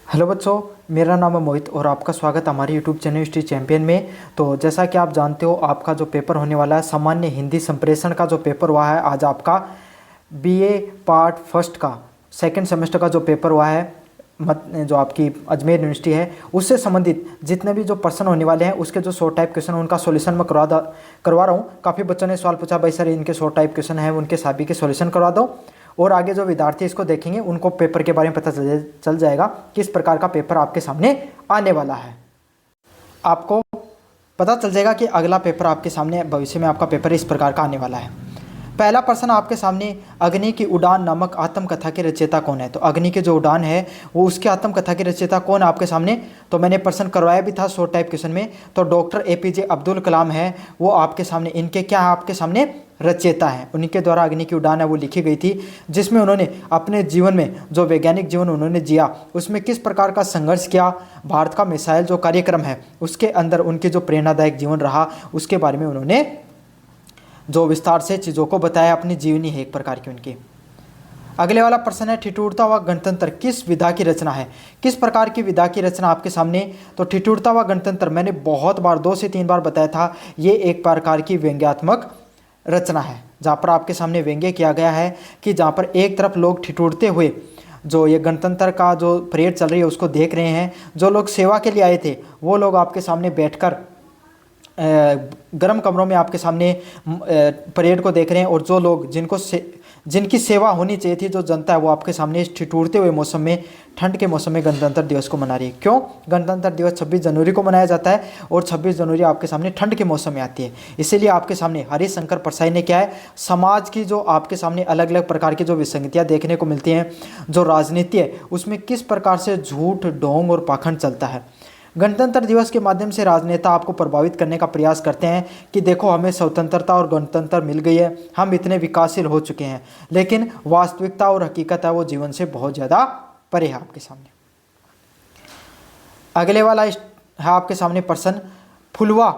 Hello बच्चों, मेरा नाम है मोहित और आपका स्वागत है हमारे यूट्यूब चैनल हिस्ट्री चैंपियन में। तो जैसा कि आप जानते हो, आपका जो पेपर होने वाला है सामान्य हिंदी संप्रेषण का जो पेपर हुआ है, आज आपका बीए पार्ट फर्स्ट का सेकंड सेमेस्टर का जो पेपर हुआ है, जो आपकी अजमेर यूनिवर्सिटी है उससे संबंधित जितने भी जो प्रश्न होने वाले हैं उसके जो शॉर्ट टाइप क्वेश्चन उनका सॉल्यूशन मैं करवा रहा हूँ। काफ़ी बच्चों ने सवाल पूछा, भाई सर इनके शॉर्ट टाइप क्वेश्चन है उनके सभी के सॉल्यूशन करवा दो, और आगे जो विद्यार्थी इसको देखेंगे उनको पेपर के बारे में पता चल जाएगा किस प्रकार का पेपर आपके सामने आने वाला है। आपको पता चल जाएगा कि अगला पेपर आपके सामने भविष्य में आपका पेपर इस प्रकार का आने वाला है। पहला प्रश्न आपके सामने, अग्नि की उड़ान नामक आत्मकथा के रचयिता कौन है। तो अग्नि की जो उड़ान है वो उसकी आत्मकथा के रचयिता कौन है आपके सामने। तो मैंने प्रश्न करवाया भी था शॉर्ट टाइप क्वेश्चन में। तो डॉक्टर एपीजे अब्दुल कलाम है वो आपके सामने, इनके क्या है आपके सामने रचयिता है। उनके द्वारा अग्नि की उड़ान है वो लिखी गई थी, जिसमें उन्होंने अपने जीवन में जो वैज्ञानिक जीवन उन्होंने जिया उसमें किस प्रकार का संघर्ष किया, भारत का मिसाइल जो कार्यक्रम है उसके अंदर उनके जो प्रेरणादायक जीवन रहा उसके बारे में उन्होंने जो विस्तार से चीज़ों को बताया। अपनी जीवनी है एक प्रकार की उनकी। अगले वाला प्रश्न है, ठिठुरता व गणतंत्र किस विधा की रचना है। किस प्रकार की विधा की रचना आपके सामने। तो ठिठुरता व गणतंत्र मैंने बहुत बार 2 से 3 बार बताया था, ये एक प्रकार की व्यंग्यात्मक रचना है जहाँ पर आपके सामने व्यंग्य किया गया है कि जहाँ पर एक तरफ लोग ठिठुरते हुए जो ये गणतंत्र का जो परेड चल रही है उसको देख रहे हैं, जो लोग सेवा के लिए आए थे वो लोग आपके सामने बैठकर गर्म कमरों में आपके सामने परेड को देख रहे हैं, और जो लोग जिनकी सेवा होनी चाहिए थी जो जनता है वो आपके सामने इस ठिठुरते हुए मौसम में, ठंड के मौसम में गणतंत्र दिवस को मना रही है। क्यों गणतंत्र दिवस 26 जनवरी को मनाया जाता है और 26 जनवरी आपके सामने ठंड के मौसम में आती है। इसीलिए आपके सामने हरिशंकर परसाई ने क्या है, समाज की जो आपके सामने अलग अलग प्रकार की जो विसंगतियाँ देखने को मिलती हैं, जो राजनीति है उसमें किस प्रकार से झूठ, ढोंग और पाखंड चलता है, गणतंत्र दिवस के माध्यम से राजनेता आपको प्रभावित करने का प्रयास करते हैं कि देखो हमें स्वतंत्रता और गणतंत्र मिल गई है, हम इतने विकासशील हो चुके हैं, लेकिन वास्तविकता और हकीकत है वो जीवन से बहुत ज़्यादा परे है आपके सामने। अगले वाला है आपके सामने प्रश्न, फुलवा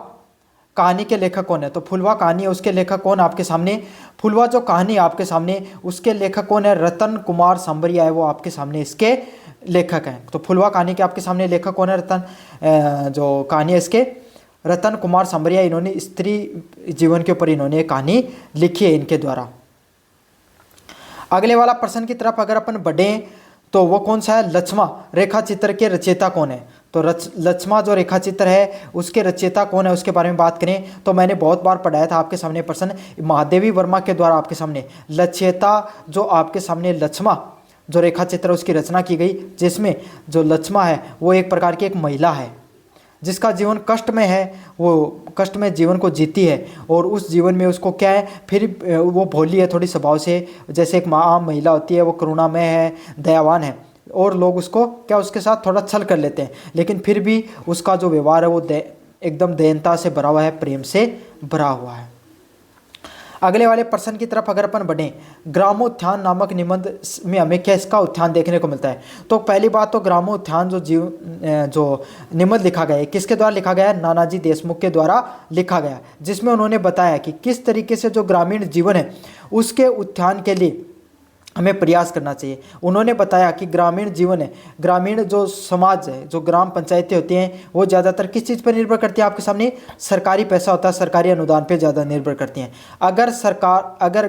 कहानी के लेखक कौन है। तो फुलवा कहानी है उसके लेखक कौन आपके सामने। फुलवा जो कहानी आपके सामने उसके लेखक कौन है, रतन कुमार सांबरिया है वो आपके सामने इसके लेखक हैं। तो फुलवा कहानी के आपके सामने लेखक कौन है, जो कहानी है इसके रतन कुमार सांबरिया। इन्होंने स्त्री जीवन के ऊपर इन्होंने कहानी लिखी है इनके द्वारा। अगले वाला प्रश्न की तरफ अगर अपन बढ़ें तो वो कौन सा है, लक्ष्मा रेखा चित्र के रचयिता कौन है। तो लक्ष्मा जो रेखा चित्र है उसके रचयिता कौन है उसके बारे में बात करें तो मैंने बहुत बार पढ़ाया था आपके सामने प्रश्न, महादेवी वर्मा के द्वारा आपके सामने रचयिता जो आपके सामने लक्ष्मा जो रेखा चित्र उसकी रचना की गई, जिसमें जो लक्ष्मा है वो एक प्रकार की एक महिला है जिसका जीवन कष्ट में है, वो कष्ट में जीवन को जीती है, और उस जीवन में उसको क्या है, फिर वो भोली है थोड़ी स्वभाव से, जैसे एक आम महिला होती है, वो करुणामय है, दयावान है, और लोग उसको क्या उसके साथ थोड़ा छल कर लेते हैं, लेकिन फिर भी उसका जो व्यवहार है वो एकदम दयनता से भरा हुआ है, प्रेम से भरा हुआ है। अगले वाले प्रश्न की तरफ अगर अपन बढ़ें, ग्रामोत्थान नामक निबंध में हमें क्या इसका उत्थान देखने को मिलता है। तो पहली बात तो ग्रामोत्थान जो निबंध लिखा गया है किसके द्वारा लिखा गया है, नानाजी देशमुख के द्वारा लिखा गया, जिसमें उन्होंने बताया कि किस तरीके से जो ग्रामीण जीवन है उसके उत्थान के लिए हमें प्रयास करना चाहिए। उन्होंने बताया कि ग्रामीण जीवन है, ग्रामीण जो समाज है, जो ग्राम पंचायतें होती हैं वो ज़्यादातर किस चीज़ पर निर्भर करती है आपके सामने, सरकारी पैसा होता है, सरकारी अनुदान पे ज़्यादा निर्भर करती हैं। अगर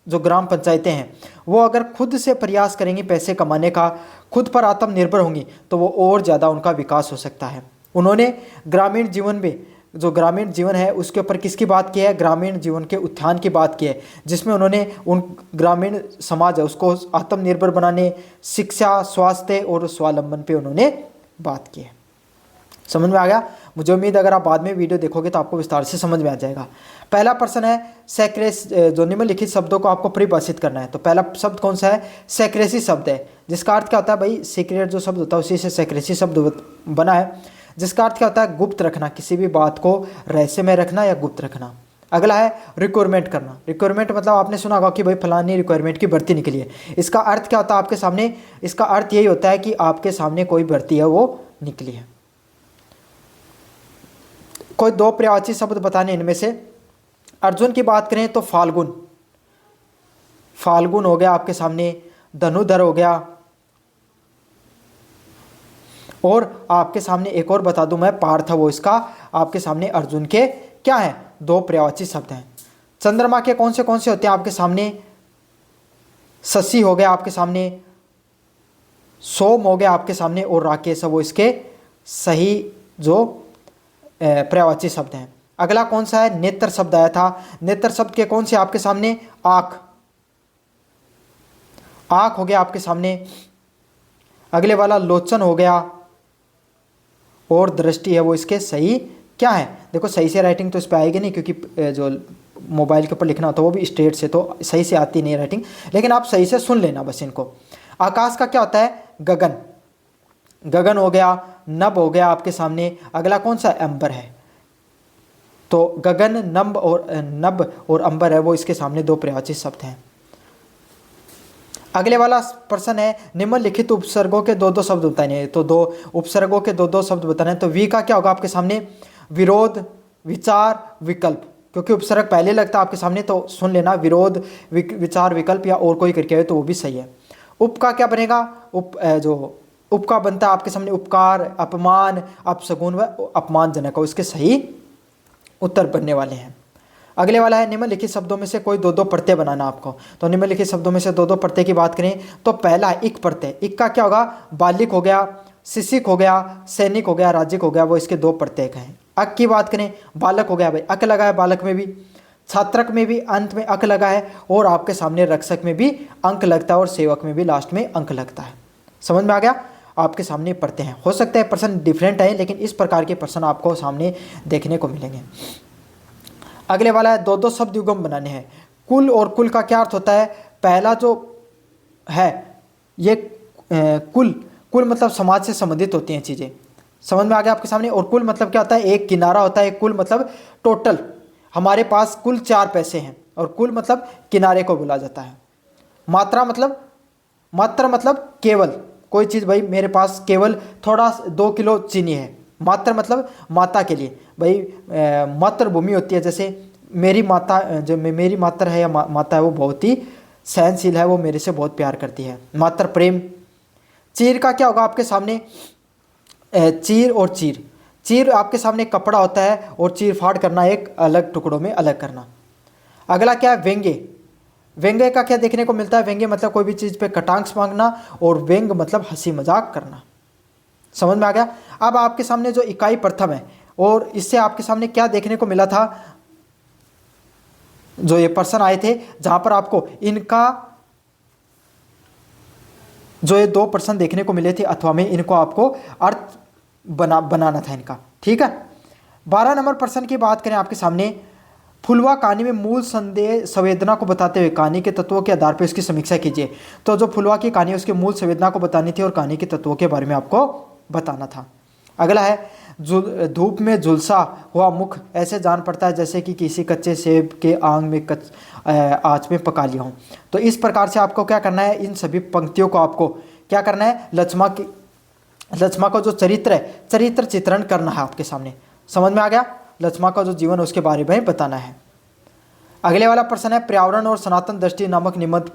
जो ग्राम पंचायतें हैं वो अगर खुद से प्रयास करेंगी पैसे कमाने का, खुद पर आत्मनिर्भर होंगी तो वो और ज़्यादा उनका विकास हो सकता है। उन्होंने ग्रामीण जीवन में जो ग्रामीण जीवन है उसके ऊपर किसकी बात की है, ग्रामीण जीवन के उत्थान की बात की है, जिसमें उन्होंने उन ग्रामीण समाज है उसको आत्मनिर्भर बनाने, शिक्षा, स्वास्थ्य और स्वावलंबन पे उन्होंने बात की है। समझ में आ गया। मुझे उम्मीद अगर आप बाद में वीडियो देखोगे तो आपको विस्तार से समझ में आ जाएगा। पहला प्रश्न है, जो निम्नलिखित शब्दों को आपको परिभाषित करना है। तो पहला शब्द कौन सा है, सेक्रेसी शब्द है, जिसका अर्थ क्या होता है भाई, सीक्रेट जो शब्द होता है उसी से सेक्रेसी शब्द बना है, जिसका अर्थ क्या होता है, गुप्त रखना, किसी भी बात को रहस्य में रखना या गुप्त रखना। अगला है रिक्वायरमेंट करना। रिक्वायरमेंट मतलब आपने सुना होगा कि भाई फलानी रिक्वायरमेंट की भर्ती निकली है, इसका अर्थ क्या होता है आपके सामने, इसका अर्थ यही होता है कि आपके सामने कोई भर्ती है वो निकली है। कोई 2 पर्यायवाची शब्द बताने इनमें से। अर्जुन की बात करें तो फाल्गुन, फाल्गुन हो गया आपके सामने, धनुधर हो गया, और आपके सामने एक और बता दूं मैं, पार्थ है वो इसका आपके सामने अर्जुन के क्या है, दो पर्यायवाची शब्द हैं। चंद्रमा के कौन से होते हैं आपके सामने, शशि हो गया आपके सामने, सोम हो गया आपके सामने, और राकेश है वो इसके सही जो पर्यायवाची शब्द हैं। अगला कौन सा है, नेत्र शब्द आया था। नेत्र शब्द के कौन से आपके सामने, आंख, आंख हो गया आपके सामने। अगले वाला लोचन हो गया, और दृष्टि है वो इसके सही क्या है। देखो सही से राइटिंग तो इस पर आएगी नहीं, क्योंकि जो मोबाइल के ऊपर लिखना होता है वो भी स्ट्रेट से, तो सही से आती नहीं राइटिंग, लेकिन आप सही से सुन लेना बस इनको। आकाश का क्या होता है, गगन, गगन हो गया। नभ हो गया आपके सामने। अगला कौन सा, अंबर है। तो गगन, नभ और अंबर है वो इसके सामने दो पर्यायवाची शब्द हैं। अगले वाला प्रश्न है, निम्नलिखित उपसर्गों के दो शब्द बताने, तो दो उपसर्गों के दो शब्द बताने। तो वी का क्या होगा आपके सामने, विरोध, विचार, विकल्प, क्योंकि उपसर्ग पहले लगता है आपके सामने, तो सुन लेना, विरोध, विचार, विकल्प या और कोई करके आए तो वो भी सही है। उप का क्या बनेगा, उप का बनता है आपके सामने उपकार, अपमान, अपशगुन व अपमानजनक, इसके सही उत्तर बनने वाले हैं। अगले वाला है, निम्नलिखित शब्दों में से कोई दो प्रत्यय बनाना आपको। तो निम्नलिखित शब्दों में से दो प्रत्यय की बात करें तो पहला है इक प्रत्यय। इक का क्या होगा, बालिक हो गया, शिशिक हो गया, सैनिक हो गया, राज्यिक हो गया, वो इसके दो प्रत्यय हैं। अक की बात करें, बालक हो गया, भाई अक लगा है बालक में भी, छात्रक में भी अंत में अक लगा है, और आपके सामने रक्षक में भी अंक लगता है, और सेवक में भी लास्ट में अंक लगता है। समझ में आ गया, आपके सामने प्रत्यय हैं। हो सकता है प्रश्न डिफरेंट है, लेकिन इस प्रकार के प्रश्न आपको सामने देखने को मिलेंगे। अगले वाला है, दो शब्द युग्म बनाने हैं। कुल और कुल का क्या अर्थ होता है, पहला जो है ये कुल मतलब समाज से संबंधित होती हैं चीज़ें। समझ में आ गया आपके सामने। और कुल मतलब क्या होता है, एक किनारा होता है। कुल मतलब टोटल, हमारे पास कुल 4 पैसे हैं, और कुल मतलब किनारे को बोला जाता है। मात्रा मतलब केवल कोई चीज़, भाई मेरे पास केवल थोड़ा 2 किलो चीनी है। मात्र मतलब माता के लिए, भाई मातृभूमि होती है, जैसे मेरी माता, जो मेरी मात्र है या माता है वो बहुत ही सहनशील है, वो मेरे से बहुत प्यार करती है, मात्र प्रेम। चीर का क्या होगा आपके सामने, चीर और चीर आपके सामने कपड़ा होता है, और चीर फाड़ करना एक अलग टुकड़ों में अलग करना। अगला क्या है, व्यंग्य। व्यंग्य का क्या देखने को मिलता है, व्यंग्य मतलब कोई भी चीज़ पे कटाक्ष मांगना, और व्यंग मतलब हंसी मजाक करना। समझ में आ गया। अब आपके सामने जो इकाई प्रथम है, और इससे आपके सामने क्या देखने को मिला था, जो ये प्रश्न आए थे जहां पर आपको इनका जो ये 2 प्रश्न देखने को मिले थे अथवा में, इनको आपको अर्थ बनाना था इनका, ठीक है। 12 नंबर प्रश्न की बात करें आपके सामने, फुलवा कहानी में मूल संदेश संवेदना को बताते हुए कहानी के तत्वों के आधार पर उसकी समीक्षा कीजिए। तो जो फुलवा की कहानी है उसके मूल संवेदना को बतानी थी, और कहानी के तत्वों के बारे में आपको बताना था। अगला है, धूप में झुलसा हुआ मुख ऐसे जान पड़ता है जैसे कि किसी कच्चे सेब के आग में आंच में पका लिया हो। तो इस प्रकार से आपको क्या करना है, इन सभी पंक्तियों को आपको क्या करना है, लक्ष्मा का जो चरित्र है, चरित्र चित्रण करना है आपके सामने। समझ में आ गया, लक्ष्मा का जो जीवन उसके बारे में बताना है। अगले वाला प्रश्न है, पर्यावरण और सनातन दृष्टि नामक निबंध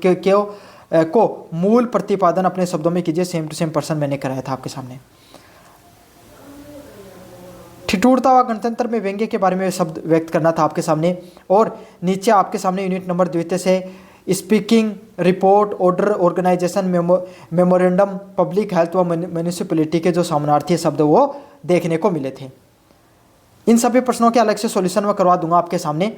को मूल प्रतिपादन अपने शब्दों में कीजिए। सेम टू सेम प्रश्न मैंने कराया था आपके सामने। ठिठुरता व गणतंत्र में व्यंग्य के बारे में शब्द व्यक्त करना था आपके सामने। और नीचे आपके सामने यूनिट नंबर 2 से speaking, report, order, organisation, memorandum, public health व म्यूनिसिपैलिटी के जो समानार्थी शब्द वो देखने को मिले थे। इन सभी प्रश्नों के अलग से सॉल्यूशन मैं करवा दूंगा आपके सामने।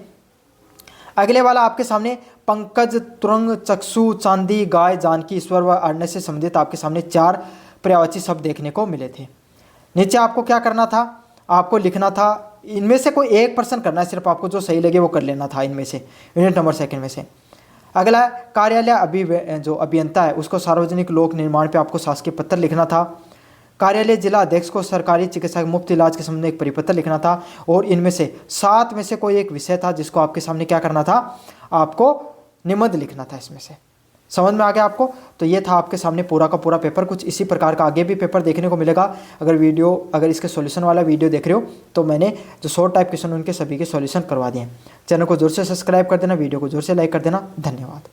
अगले वाला आपके सामने, पंकज, तुरंग, चक्षु, चांदी, गाय, जानकी, ईश्वर व अरण्य से संबंधित आपके सामने 4 पर्यायवाची शब्द देखने को मिले थे। नीचे आपको क्या करना था, आपको लिखना था, इनमें से कोई एक प्रश्न करना है, सिर्फ आपको जो सही लगे वो कर लेना था इनमें से, यूनिट नंबर 2 में से। अगला कार्यालय जो अभियंता है उसको सार्वजनिक लोक निर्माण पे आपको शासकीय पत्र लिखना था। कार्यालय जिला अध्यक्ष को सरकारी चिकित्सा मुफ्त इलाज के संबंध में एक परिपत्र लिखना था। और इनमें से 7 में से कोई एक विषय था जिसको आपके सामने क्या करना था, आपको निबंध लिखना था इसमें से। समझ में आ गया आपको। तो ये था आपके सामने पूरा का पूरा पेपर। कुछ इसी प्रकार का आगे भी पेपर देखने को मिलेगा। अगर इसके सॉल्यूशन वाला वीडियो देख रहे हो तो मैंने जो शॉर्ट टाइप क्वेश्चन उनके सभी के सॉल्यूशन करवा दिए हैं। चैनल को जोर से सब्सक्राइब कर देना, वीडियो को जोर से लाइक कर देना। धन्यवाद।